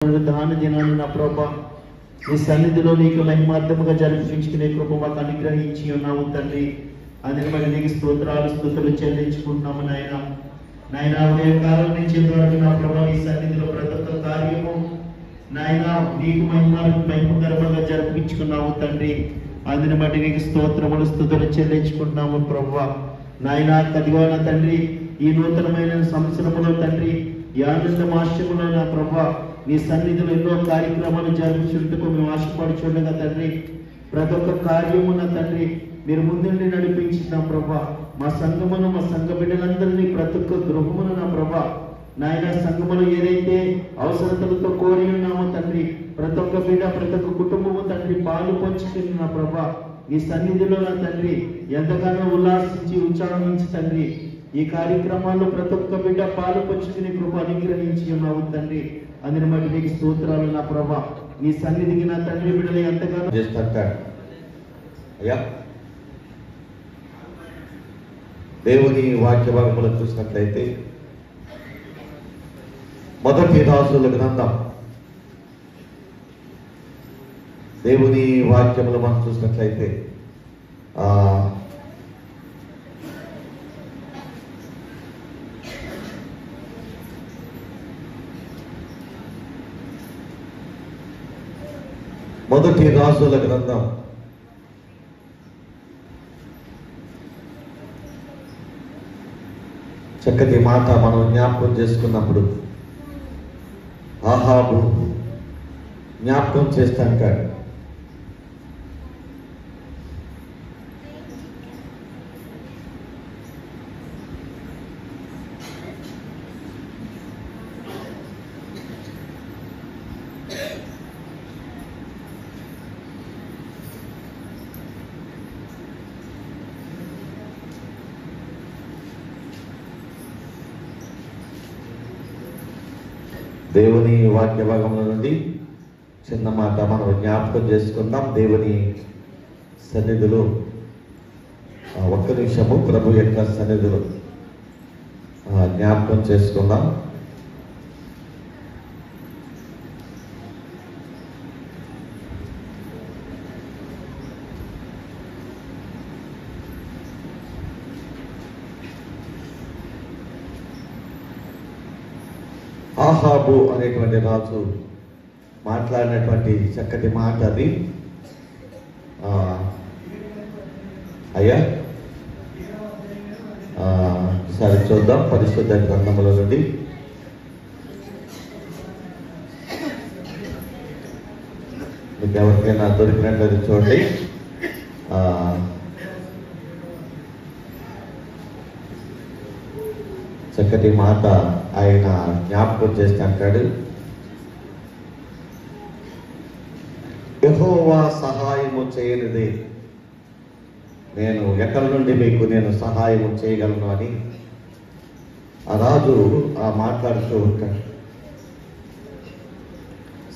దాని దినాన్ని నా ప్రభా నీ సన్నిధిలో నీకు మహిమార్థముగా జరిపించుకునే కృప మాకు అనుగ్రహించి ఉన్నాము తండ్రి. అందుకే మరి నీకు స్తుతులు చెల్లించుకుంటున్నాము నాయన. నాయన ఉదయం కాలం నుంచి ఇంతవరకు నా ప్రభా నీ సన్నిధిలో ప్రతి ఒక్క కార్యము నాయన నీకు మహిమకరంగా జరిపించుకున్నాము తండ్రి. అందుని బట్టి నీకు స్తుతులు చెల్లించుకుంటున్నాము ప్రభా. నాయన కదివాన తండ్రి, ఈ నూతనమైన సంవత్సరములో తండ్రి ఈ ఆనంద మాసములో నా ప్రభా నీ సన్నిధిలో ఎన్నో కార్యక్రమాలు జరుగుతుంటూ మేము ఆశపడుచుండగా తండ్రి, ప్రతి ఒక్క కార్యమున తండ్రి మీరు ముందుండి నడిపించిన ప్రభా మా సంఘమును మా సంఘ బిడ్డలందరినీ ప్రతి ఒక్క గృహమును నా ప్రభా నాయన సంఘములో ఏదైతే అవసరతలతో కోరి ఉన్నామో తండ్రి ప్రతి ఒక్క బిడ్డ ప్రతి ఒక్క కుటుంబము తండ్రి పాలు పంచుకుని నా ప్రభా ఈ సన్నిధిలో నా తండ్రి ఎంతగానో ఉల్లాసించి ఉత్సాహించి తండ్రి ఈ కార్యక్రమాల్లో ప్రతి ఒక్క బిడ్డ పాలు పంచుకుని కృప అనుగ్రహించి ఉన్నావు తండ్రి. అందుని బట్టి నీకు స్తోత్రాలు నా ప్రభా. నీ సన్నిధికి నా తండ్రి బిడ్డలు ఎంతగానో చేస్తుంటాడు. అయ్యా దేవుని వాక్య భాగములు చూసినట్లయితే మొదటి రాజుల గ్రంథం దేవుని వాక్యములు మనం చూసినట్లయితే మొదటి రాజుల గ్రంథం చక్కటి మాట మనం జ్ఞాపకం చేసుకున్నప్పుడు ఆహాబు జ్ఞాపకం చేస్తాంటాడు. దేవుని వాక్య భాగంలో నుండి చిన్న మాట మనం జ్ఞాపకం చేసుకుందాం. దేవుని సన్నిధిలో ఒక్క నిమిషము ప్రభు యొక్క సన్నిధిలో జ్ఞాపకం చేసుకుందాం. ఆహాబు అనేటువంటి రాజు మాట్లాడినటువంటి చక్కటి మాట అది. అయ్యా సరే చూద్దాం పరిశుద్ధ గ్రంథముల నుండి మీకు ఎవరికైనా దొరికినట్లయితే చూడండి. చక్కటి మాట ఆయన జ్ఞాపకం చేస్తే అంటాడు, యెహోవా సహాయము చేయనిదే నేను ఎక్కడి నుండి మీకు నేను సహాయము చేయగలను అని ఆ రాజు మాట్లాడుతూ ఉంటాడు.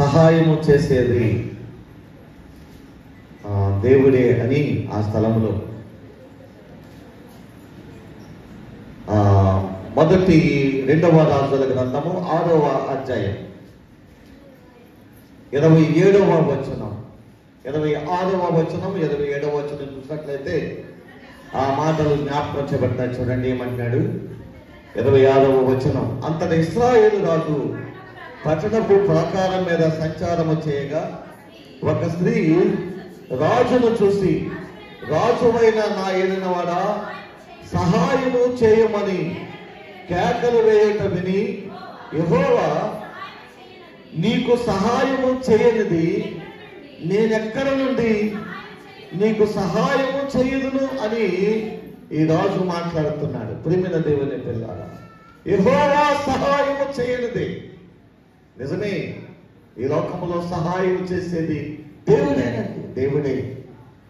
సహాయము చేసేది దేవుడే అని ఆ స్థలంలో మొదటి 2వ రాజుల గ్రంథము 6వ అధ్యాయం 27వ వచనం 26వ వచనం 27వ వచనం చూసినట్లయితే ఆ మాటలు జ్ఞాపకం చేయబడతాయి. చూడండి ఏమంటున్నాడు. 26వ వచనం, అంతట ఇశ్రాయేలు రాజు పట్టణపు ప్రాకారం మీద సంచారము చేయగా ఒక స్త్రీ రాజును చూసి, రాజువైన నా ఏలినవాడా సహాయము చేయమని కేకలు వేయట విని, యెహోవా నీకు సహాయము చేయనిది నేనెక్కడ నుండి నీకు సహాయము చేయదును అని ఈ రాజు మాట్లాడుతున్నాడు. ప్రియమైన దేవుని పిల్లారా, యెహోవా సహాయము చేయనిది నిజమే. ఈ లోకంలో సహాయం చేసేది దేవుడేనండి, దేవుడే.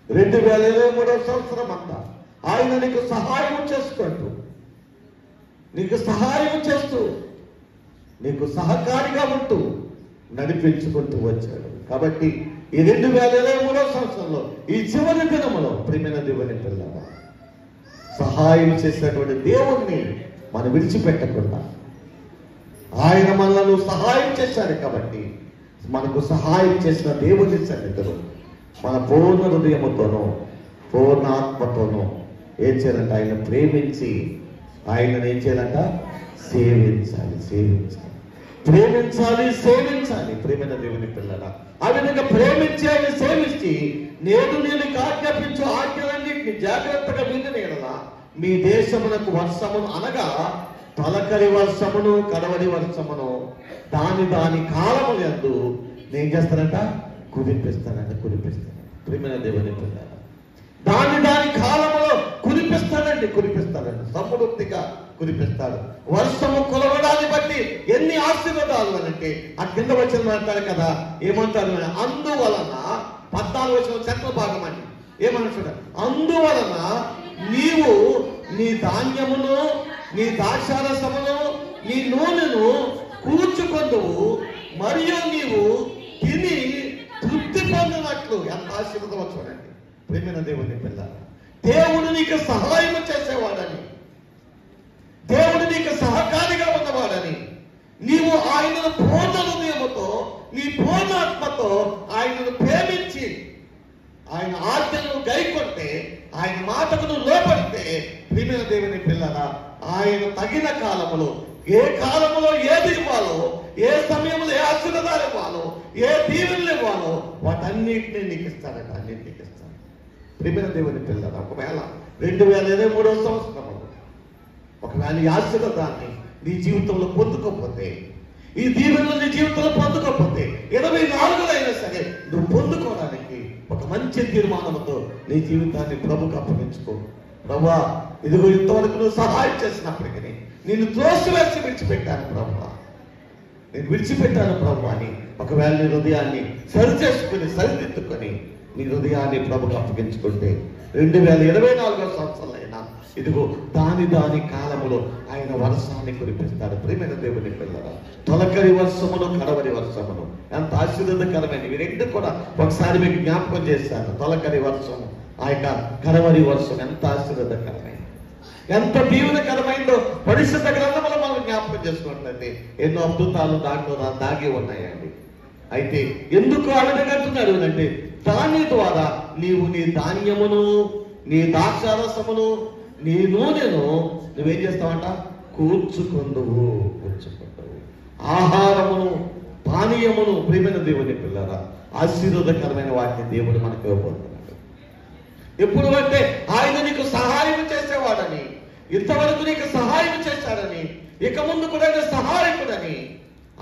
2023వ సంవత్సరం అంతా ఆయన నీకు సహాయం చేసుకుంటూ నీకు సహాయం చేస్తూ నీకు సహకారిగా ఉంటూ నడిపించుకుంటూ వచ్చాడు. కాబట్టి ఈ 2023వ సంవత్సరంలో ఈ చివరి దినములో ప్రియమైన దేవుని పిల్లల సహాయం చేసినటువంటి దేవుణ్ణి మనం విడిచిపెట్టకుండా ఆయన మనలను సహాయం చేశాడు కాబట్టి మనకు సహాయం చేసిన దేవుని సన్నిధిలో మన పూర్ణ హృదయముతోనూ పూర్ణ ఆత్మతోనూ ఏం చేయాలంట? ఆయన ప్రేమించి ఆయనను ఏం చేయాలంట? సేవించాలి, సేవించాలి. ప్రేమైన దేవుని పిల్లల, ఆ విధంగా ప్రేమించి ఆయన సేవించి, నేను నీకు ఆజ్ఞాపించు ఆజ్ఞలన్నింటినీ జాగ్రత్తగా విననేలా మీ దేశమునకు వర్షమును, అనగా తొలకరి వర్షమును కడవరి వర్షమును దాని కాలములు యందు నేను చేస్తానంట? కురిపిస్తానంట. ప్రేమైన దేవుని పిల్లల, దాని కాలంలో కురిపిస్తాడండి. సమృద్ధిగా కురిపిస్తాడు. వర్షము కులవడాన్ని బట్టి ఎన్ని ఆశీర్వాదాలు అంటే ఆ కింద వచ్చిన అంటారు కదా, ఏమంటారు? అందువలన 14 వచ్చిన సెంట్రల్ భాగం అండి ఏమంటాడు? అందువలన నీవు నీ ధాన్యమును, నీ ద్రాక్షారసమును, నీ నూనెను కూర్చుకొందువు, మరియు నీవు తిని తృప్తి పొందినట్లు. ఎంత ఆశీర్వాదం చూడండి ప్రేమైన దేవుని పిల్ల. దేవుడు నీకు సహాయం చేసేవాడని, దేవుడు నీకు సహకారిగా ఉన్నవాడని, నీవు ఆయనను పూర్ణ హృదయముతో, నీ పూర్ణాత్మతో ఆయనను ప్రేమించి ఆయన ఆజ్ఞలను గైకొంటే, ఆయన మాటకు నువ్వు లోపడితే, ప్రియమైన దేవుని పిల్లల, ఆయన తగిన కాలములో, ఏ కాలములో ఏది ఇవ్వాలో, ఏ సమయంలో ఏ ఆశీర్వాదాలు ఇవ్వాలో, ఏ దీవెనలు ఇవ్వాలో వాటన్నిటినీ నీకు ఇస్తాడట. అన్నింటికి ఇస్తాడు. ప్రియమైన దేవుని పిల్లల, ఒకవేళ 2023వ సంవత్సరంలో ఒకవేళ ఈ ఆశీర్వాదాన్ని నీ జీవితంలో పొందుకోకపోతే, ఈ దీవెనలు నీ జీవితంలో పొందుకోకపోతే, 24 అయినా సరే నువ్వు పొందుకోవడానికి ఒక మంచి తీర్మానంతో నీ జీవితాన్ని ప్రభుకు అప్పగించుకో. ప్రభువా, ఇదిగో ఇంతవరకు నువ్వు సహాయం చేసినప్పటికీ నిన్ను త్రోసివేసి విడిచిపెట్టాను ప్రభువా, నేను విడిచిపెట్టాను ప్రభు అని ఒకవేళ నీ హృదయాన్ని సరిదిద్దుకొని నీ హృదయాన్ని ప్రభుకు అప్పగించుకుంటే 2024వ సంవత్సరంలో ఇదిగో దాని కాలములో ఆయన వర్షాన్ని కురిపిస్తాడు. ప్రియమైన దేవుని పిల్లల, తొలకరి వర్షమును కడవరి వర్షమును ఎంత ఆశీర్వాదకరమైన ఇవి రెండు కూడా ఒకసారి మీకు జ్ఞాపకం చేశాను. తొలకరి వర్షము, ఆ యొక్క కడవరి వర్షం ఎంత ఆశీర్వాదకరమైన, ఎంత దీవెనకరమైందో పరిశుద్ధ గ్రంథములో మనం జ్ఞాపకం చేసుకుంటుంది. ఎన్నో అద్భుతాలు దాంట్లో దాగి ఉన్నాయండి. అయితే ఎందుకు అడగంటున్నాడు అంటే, దాని ద్వారా నీవు నీ ధాన్యమును, నీ ద్రాక్షారసమును, నీ నూనెను నువ్వేం చేస్తావంట? కూర్చుకొందువు. ఆహారమును, పానీయమును, ప్రియమైన దేవుని పిల్లరా, ఆశీర్వాదకరమైన వాటిని దేవుడు మనకు ఇవ్వబోతున్నాడు. ఎప్పుడు అంటే ఆయన నీకు సహాయం చేసేవాడని, ఇంతవరకు నీకు సహాయం చేశాడని, ఇక ముందు కూడా సహాయకుడని,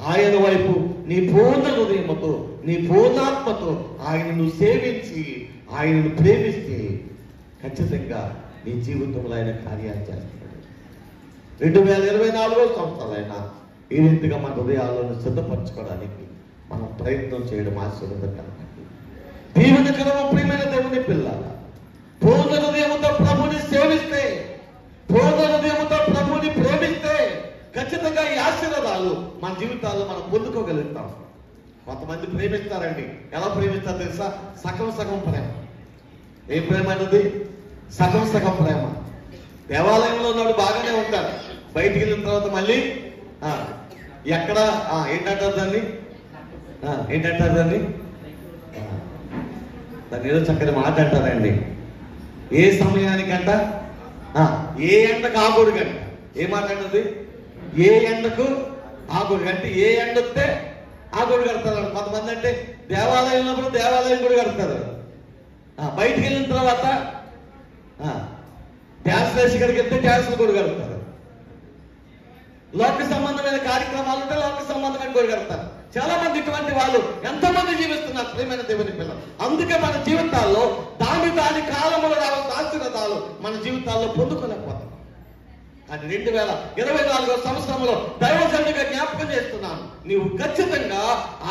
ఆయన వైపు నీ పూర్ణ హృదయముతో, నీ పూర్ణాత్మతో ఆయనను సేవించి ఆయనను ప్రేమిస్తే ఖచ్చితంగా నీ జీవితంలో ఆయన కార్యాలు చేస్తాడు. 2024వ సంవత్సరాలైనా ఈ రీతిగా మన హృదయాలను సిద్ధపరచుకోవడానికి మనం ప్రయత్నం చేయడం ఆశీర్వాదకరమైనది, దీవెనకరము. ప్రియమైన దేవుని పిల్లల, పూర్ణ హృదయముతో ప్రభుని సేవిస్తే, పూర్ణ హృదయముతో ప్రభుని ప్రేమిస్తే ఖచ్చితంగా ఈ ఆశీర్వాదాలు మన జీవితాల్లో మనం పొందుకోగలుగుతాం. కొంతమంది ప్రేమిస్తారండి. ఎలా ప్రేమిస్తారు తెలుసా? సగం ప్రేమ. ఏం ప్రేమ అన్నది? సగం ప్రేమ. దేవాలయంలో ఉన్నాడు బాగానే ఉంటారు, బయటికి వెళ్ళిన తర్వాత మళ్ళీ ఎక్కడ ఏంటంటారు దాన్ని? దాన్ని ఏదో చక్కని మాట అంటారండి. ఏ సమయానికంట? ఏ ఎండకు ఆగొడుగంట. ఏ మాట అంటది? ఏ ఎండకు ఆగొడుగు అంటే ఏ ఎండ వస్తే ఆగొడుగు కడతారు. కొంతమంది అంటే దేవాలయంలో దేవాలయం కూడా కడతారు, బయటికి వెళ్ళిన తర్వాత డ్యాన్స్ వేసి ఇక్కడికి వెళ్తే డ్యాన్స్లు కూడా కడతారు. లోక సంబంధమైన కార్యక్రమాలు ఉంటే లోక సంబంధమైన కూడా కడతారు. చాలా మంది ఇటువంటి వాళ్ళు ఎంతమంది జీవిస్తున్నారు ప్రియమైన దేవుని పిల్లలు. అందుకే మన జీవితాల్లో దాని కాలంలో రావాల్సిన ఆశీర్వాదాలు మన జీవితాల్లో పొందుకోలేకపోతాం. కానీ 2024వ సంవత్సరంలో దైవజనుడిగా జ్ఞాపకం చేస్తున్నాను, నీవు ఖచ్చితంగా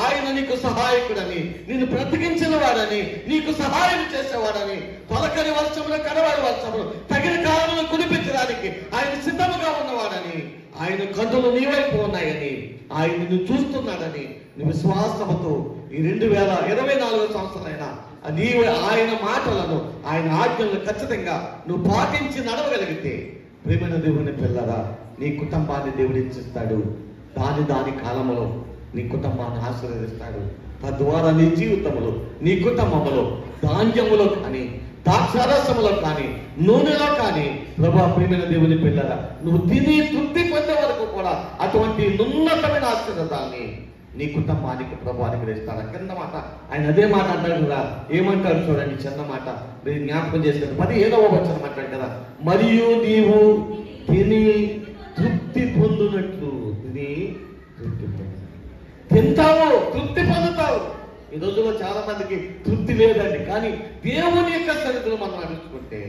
ఆయన నీకు సహాయకుడని, నిన్ను బ్రతికించిన వాడని, నీకు సహాయం చేసేవాడని, తొలకరి వర్షములు కడవరి వర్షములు తగిన కాలంలో కురిపించడానికి ఆయన సిద్ధముగా ఉన్నవాడని, ఆయన కన్నులు నీ వైపు ఉన్నాయని, ఆయన నిన్ను చూస్తున్నాడని నీ విశ్వాసముతో ఈ 2024వ సంవత్సరమైనా నీవు ఆయన మాటలను, ఆయన ఆజ్ఞలను ఖచ్చితంగా నువ్వు పాటించి నడవగలిగితే, ప్రియమైన దేవుని పిల్లరా, నీ కుటుంబాన్ని దేవుడు ఇచ్చిస్తాడు, దాని కాలంలో నీ కుటుంబాన్ని ఆశీర్వదిస్తాడు. తద్వారా నీ జీవితంలో, నీ కుటుంబంలో ధాన్యములో కానీ, ద్రాక్షారసములో కానీ, నూనెలో కానీ, ప్రభా ప్రియమైన దేవుని పిల్లరా, నువ్వు తిని తృప్తి పొందే వరకు కూడా అటువంటి ఉన్నతమైన ఆశీర్వాదాన్ని నీ కుటుంబానికి ప్రభు అనుగ్రహిస్తాడు. కింద మాట ఆయన అదే మాట అంటాడు కదా, ఏమంటాడు చూడండి, చిన్న మాట మీరు జ్ఞాపకం చేశారు. 17వ వచనం అంటాడు కదా, మరియు నీవు తిని తృప్తి పొందునట్లు. తిని తృప్తి తింటావు, తృప్తి పొందుతావు. ఈ రోజుల్లో చాలా మందికి తృప్తి లేదండి. కానీ దేవుని యొక్క సన్నిధిలో మనం నడుచుకుంటే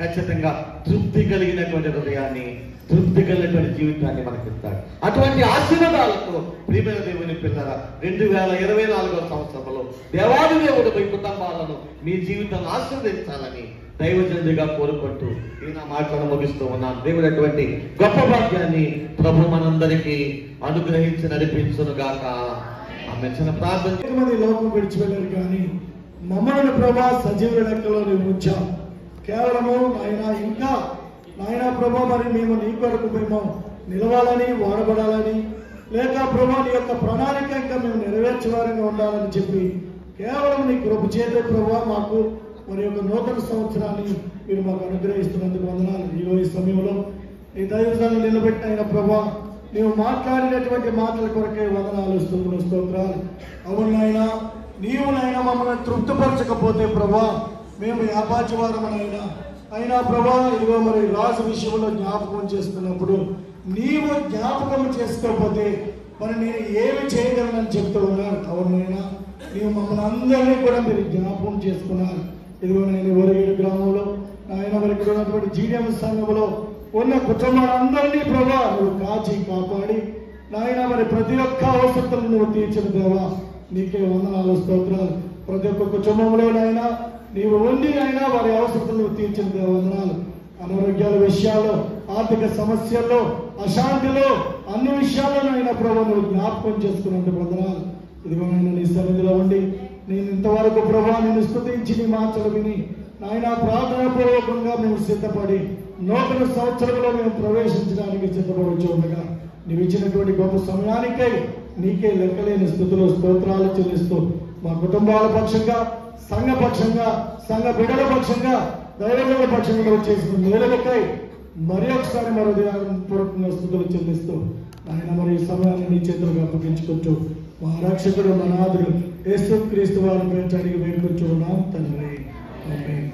ఖచ్చితంగా తృప్తి కలిగినటువంటి హృదయాన్ని, తృప్తి కలిగినటువంటి జీవితాన్ని మనకి ఇస్తాడు. అటువంటి ఆశీర్వాదాలతో ప్రియమైన దేవుని పిల్లరా, 2024వ సంవత్సరంలో దేవాది దేవుడు మీ కుటుంబాలను, మీ జీవితాన్ని ఆశీర్వదించాలని దైవజనుడిగా కోరుకుంటూ ఈ నా మాటలను ముగిస్తూ ఉన్నాను. దేవుడు అటువంటి గొప్ప భాగ్యాన్ని ప్రభు మనందరికీ అనుగ్రహించి నడిపించును గాక. ఆమె చిన్న ప్రార్థన. మంది లోకం విడిచిపెట్టారు కానీ మమ్మల్ని ప్రభా సజీవ లెక్కలో నువ్వు ఉంచావు. కేవలము నాయన ఇంకా నాయన ప్రభా మరి మేము నీ కొరకు మేము నిలవాలని, వాడబడాలని, లేక ప్రభా నీ యొక్క ప్రణాళిక ఇంకా మేము నెరవేర్చేవారంగా ఉండాలని చెప్పి కేవలం నీ కృప చేత ప్రభా మాకు మరి యొక్క నూతన సంవత్సరాన్ని మీరు మాకు అనుగ్రహిస్తున్నందుకు వందనాలు. ఈ సమయంలో నీ దైవజనాన్ని నిలబెట్టిన ప్రభా నీవు మాట్లాడినటువంటి మాటల కొరకే వందనాలు, స్తోత్రాలు. అవును నాయనా, నీవు నాయన మమ్మల్ని తృప్తిపరచకపోతే ప్రభా మేము వ్యాపారవారమనైనా అయినా ప్రభా ఇదిగో మరి రాజు విషయంలో జ్ఞాపకం చేసుకున్నప్పుడు నీవు జ్ఞాపకం చేసుకోకపోతే మరి నేను ఏమి చేయగలనని చెప్తూ ఉన్నాను. అవునైనా నీవు మమ్మల్ని అందరినీ కూడా మీరు జ్ఞాపకం చేసుకున్నారు. ఇదిగో నేను ఓరేడు గ్రామంలో ఆయన మరి ఇక్కడ ఉన్నటువంటి జీడిఎం సంఘంలో ఉన్న కుటుంబాలందరినీ ప్రభా నువ్వు కాచి కాపాడి నాయన మరి ప్రతి ఒక్క అవసరతను నువ్వు తీర్చిన దేవా నీకే వందనాలు, స్తోత్రాలు. ప్రతి ఒక్క కుటుంబంలో నాయన నీవు ఉండి అయినా వారి అవసరతను నువ్వు తీర్చిన దేవ వందనాలు. అనారోగ్యాల విషయాల్లో, ఆర్థిక సమస్యల్లో, అశాంతిలో, అన్ని విషయాల్లో అయినా ప్రభా నువ్వు జ్ఞాపకం చేసుకున్నందుకు వందనాలు. ఇదిగో నేను నీ సన్నిధిలో ఉండి నేను ఇంతవరకు ప్రభా నేను స్తుతించి నీ మాటలు విని నాయన ప్రార్థనా పూర్వకంగా మేము సిద్ధపడి నూతన సంవత్సరంలో మేము ప్రవేశించడానికి సిద్ధపడవచ్చు ఉండగా నీవు ఇచ్చినటువంటి గొప్ప సమయానికై నీకే లెక్కలేని స్థుతులు, స్తోత్రాలు చెల్లిస్తూ మా కుటుంబాల పక్షంగా, సంఘ పక్షంగా, సంఘ బిడ్డల పక్షంగా, దైవజనుల పక్షంగా చేసిన మేలులకై మరి ఒకసారి పూర్వకంగా స్థుతులు చెల్లిస్తూ ఆయన మరి ఈ సమయాన్ని నీ చేతులకు అప్పగించుకుంటూ మా రక్షకుడు, మా నాథుడు యేసుక్రీస్తు వారి పేరు అడిగి వేడుకొచ్చు ఉన్నాం తండ్రి. ఆమేన్.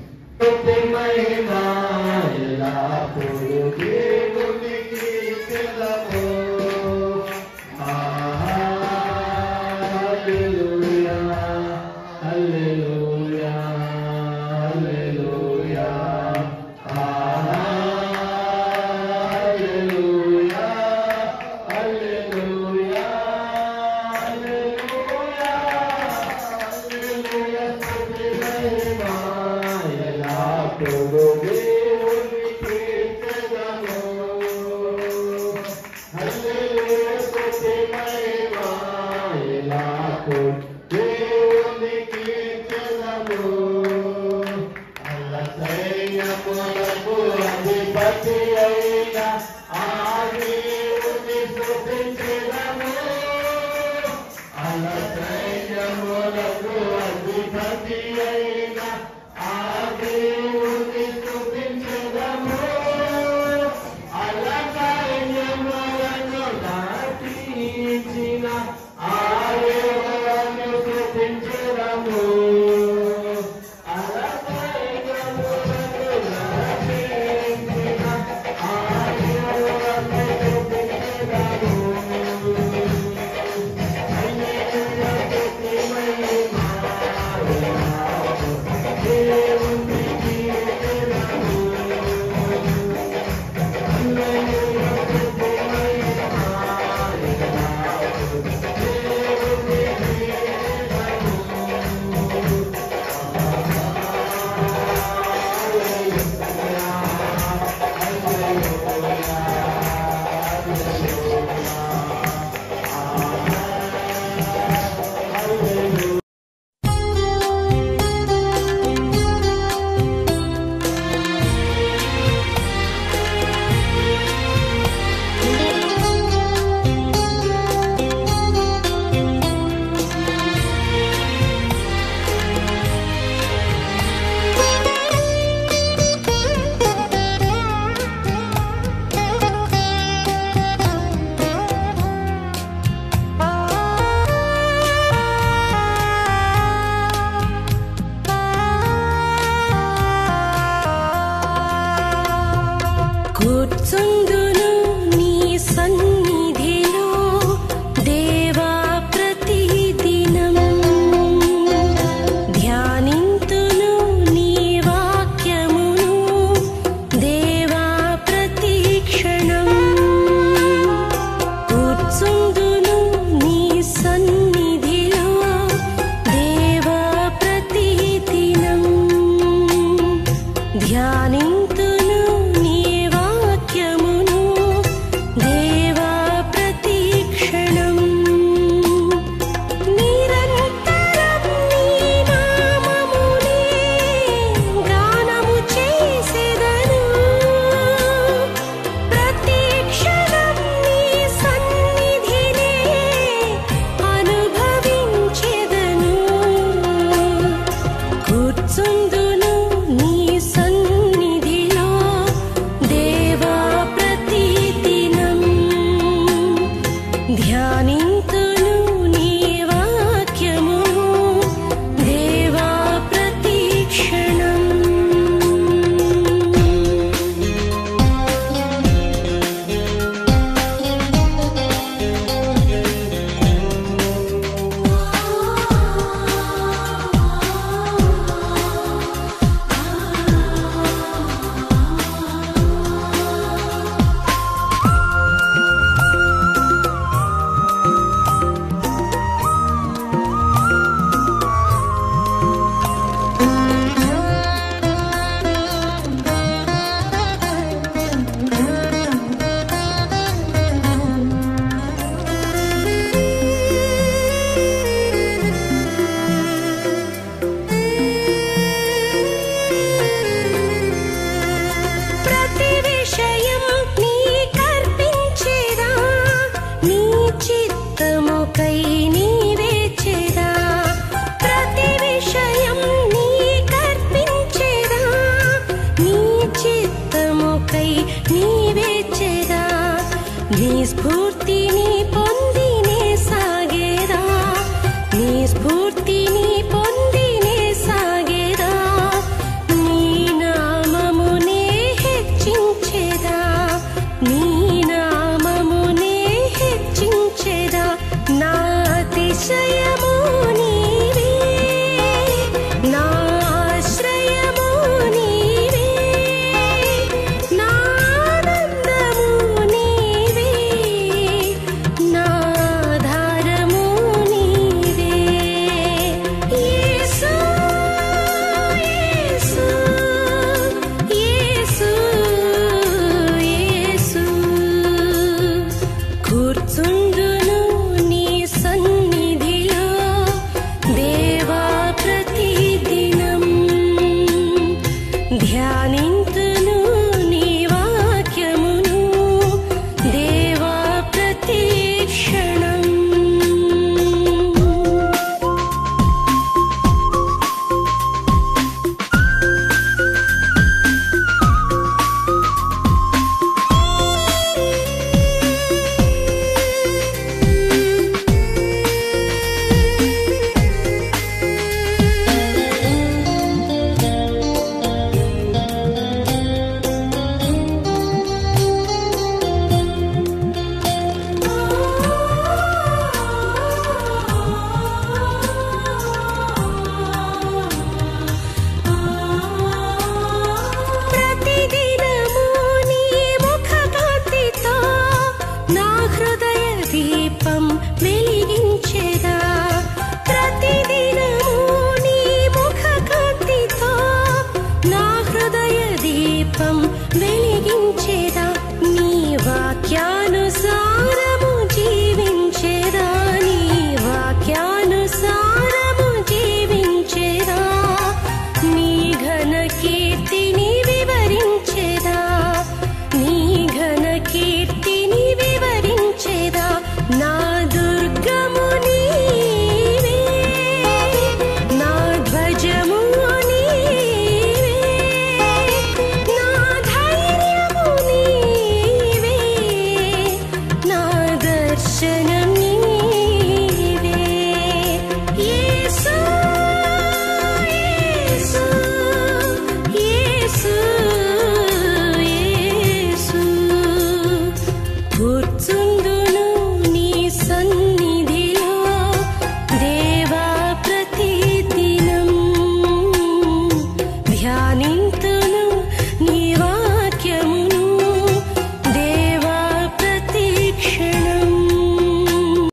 స్ఫూర్తిని పొందినే సాగేదా నీ స్ఫూర్తి